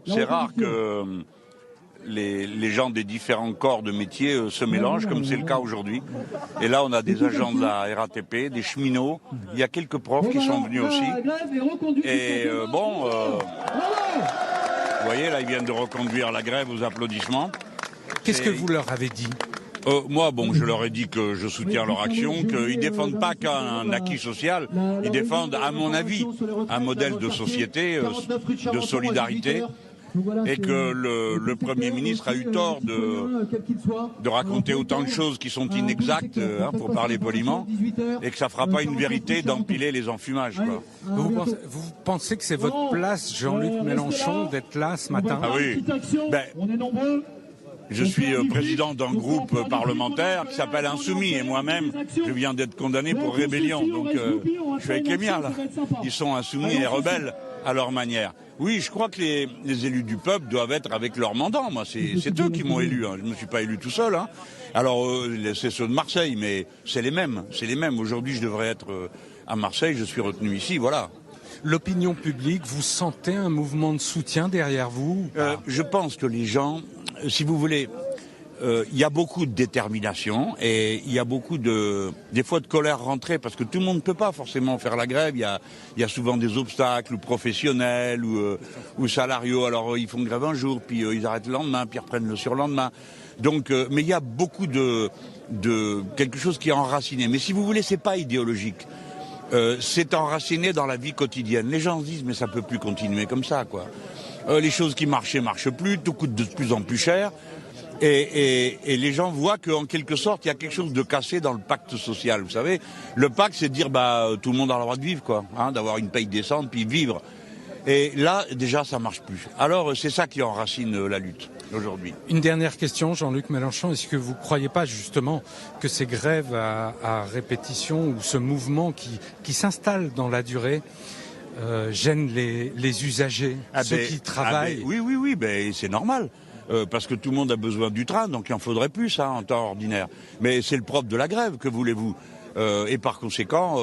C'est rare que les gens des différents corps de métier se mélangent, comme c'est le cas aujourd'hui. Et là, on a des agents de la RATP, des cheminots, il y a quelques profs qui sont venus aussi. Et vous voyez, là, ils viennent de reconduire la grève aux applaudissements. Qu'est-ce que vous leur avez dit ? Moi, je leur ai dit que je soutiens leur action, qu'ils défendent pas qu'un acquis social, ils défendent, à mon avis, un modèle de société, de solidarité, et que le Premier ministre a eu tort de raconter autant de choses qui sont inexactes, pour parler poliment, et que ça fera pas une vérité d'empiler les enfumages, quoi. Vous pensez que c'est votre place, Jean-Luc Mélenchon, d'être là ce matin ? Ah oui. Je suis président d'un groupe parlementaire qui s'appelle Insoumis et moi-même, je viens d'être condamné pour rébellion. Donc je suis avec les miens là. Ils sont insoumis et rebelles à leur manière. Oui, je crois que les élus du peuple doivent être avec leur mandant. Moi, c'est eux qui m'ont élu. Je ne me suis pas élu tout seul. Alors c'est ceux de Marseille, mais c'est les mêmes. Aujourd'hui, je devrais être à Marseille. Je suis retenu ici. Voilà. L'opinion publique, vous sentez un mouvement de soutien derrière vous ? Je pense que les gens, si vous voulez, il y a beaucoup de détermination et il y a beaucoup des fois de colère rentrée parce que tout le monde ne peut pas forcément faire la grève. Il y a souvent des obstacles ou professionnels ou salariaux. Alors ils font grève un jour, puis ils arrêtent le lendemain, puis ils reprennent le surlendemain. Donc, mais il y a beaucoup de quelque chose qui est enraciné. Mais si vous voulez, c'est pas idéologique. C'est enraciné dans la vie quotidienne. Les gens se disent mais ça peut plus continuer comme ça, quoi. Les choses qui marchaient marchent plus, tout coûte de plus en plus cher, et les gens voient qu'en quelque sorte il y a quelque chose de cassé dans le pacte social. Vous savez, le pacte c'est de dire tout le monde a le droit de vivre, quoi, d'avoir une paye décente puis vivre. Et là déjà ça marche plus. Alors c'est ça qui enracine la lutte aujourd'hui. Une dernière question, Jean-Luc Mélenchon, est-ce que vous ne croyez pas justement que ces grèves à répétition ou ce mouvement qui s'installe dans la durée gênent les usagers, ceux qui travaillent ? Oui, c'est normal. Parce que tout le monde a besoin du train, donc il en faudrait plus en temps ordinaire. Mais c'est le propre de la grève, que voulez-vous ? Et par conséquent,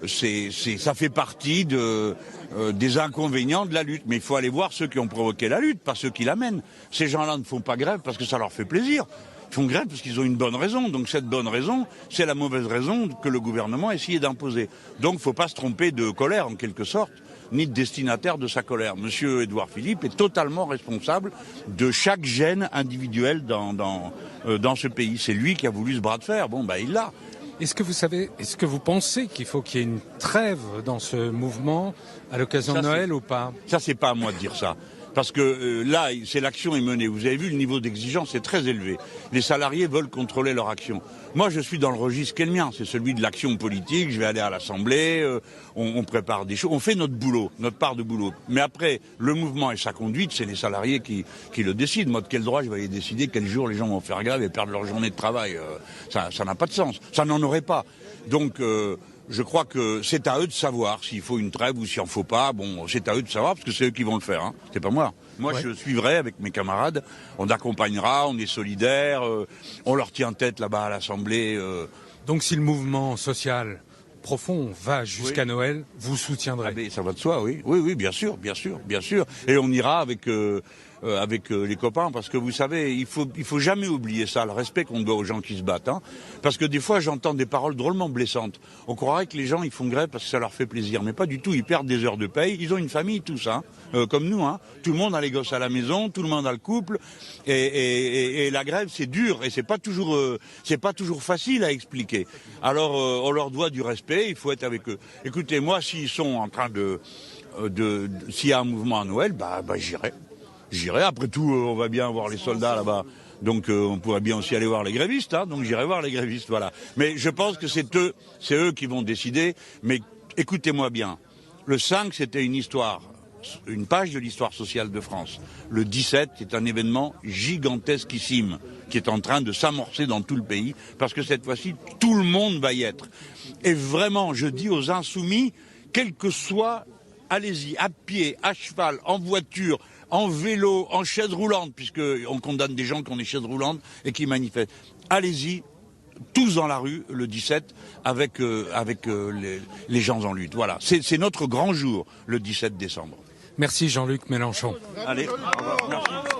ça fait partie des inconvénients de la lutte. Mais il faut aller voir ceux qui ont provoqué la lutte, pas ceux qui l'amènent. Ces gens-là ne font pas grève parce que ça leur fait plaisir. Ils font grève parce qu'ils ont une bonne raison. Donc cette bonne raison, c'est la mauvaise raison que le gouvernement a essayé d'imposer. Donc il ne faut pas se tromper de colère, en quelque sorte, ni de destinataire de sa colère. Monsieur Édouard Philippe est totalement responsable de chaque gêne individuel dans ce pays. C'est lui qui a voulu ce bras de fer. Il l'a. Est-ce que vous pensez qu'il faut qu'il y ait une trêve dans ce mouvement à l'occasion de Noël ou pas ? Ça, c'est pas à moi de dire ça. Parce que là, c'est l'action est menée. Vous avez vu, le niveau d'exigence est très élevé. Les salariés veulent contrôler leur action. Moi, je suis dans le registre qui est le mien. C'est celui de l'action politique. Je vais aller à l'Assemblée, on prépare des choses. On fait notre boulot, notre part de boulot. Mais après, le mouvement et sa conduite, c'est les salariés qui le décident. Moi, de quel droit je vais aller décider quel jour les gens vont faire grève et perdre leur journée de travail ? Ça n'a pas de sens. Ça n'en aurait pas. Donc... je crois que c'est à eux de savoir s'il faut une trêve ou s'il en faut pas. C'est à eux de savoir parce que c'est eux qui vont le faire. C'est pas moi. Moi, je suivrai avec mes camarades. On accompagnera, on est solidaires. On leur tient tête là-bas à l'Assemblée. Donc, si le mouvement social profond va jusqu'à Noël, vous soutiendrez. Ça va de soi, oui. Oui, bien sûr. Et on ira avec les copains, parce que vous savez, il faut jamais oublier ça, le respect qu'on doit aux gens qui se battent. Parce que des fois, j'entends des paroles drôlement blessantes. On croirait que les gens, ils font grève parce que ça leur fait plaisir. Mais pas du tout, ils perdent des heures de paye. Ils ont une famille, tous, comme nous. Tout le monde a les gosses à la maison, tout le monde a le couple. Et la grève, c'est dur et c'est pas toujours facile à expliquer. Alors, on leur doit du respect, il faut être avec eux. Écoutez, moi, s'ils sont en train s'il y a un mouvement à Noël, j'irai. Après tout, on va bien voir les soldats là-bas. Donc on pourrait bien aussi aller voir les grévistes. Donc j'irai voir les grévistes, voilà. Mais je pense que c'est eux qui vont décider. Mais écoutez-moi bien. Le 5, c'était une page de l'histoire sociale de France. Le 17 est un événement gigantesquissime qui est en train de s'amorcer dans tout le pays. Parce que cette fois-ci, tout le monde va y être. Et vraiment, je dis aux insoumis, quel que soit, allez-y, à pied, à cheval, en voiture, en vélo, en chaise roulante, puisqu'on condamne des gens qui ont des chaises roulantes et qui manifestent. Allez-y, tous dans la rue, le 17, avec les gens en lutte. Voilà, c'est notre grand jour, le 17 décembre. Merci Jean-Luc Mélenchon. Allez, au revoir. Merci.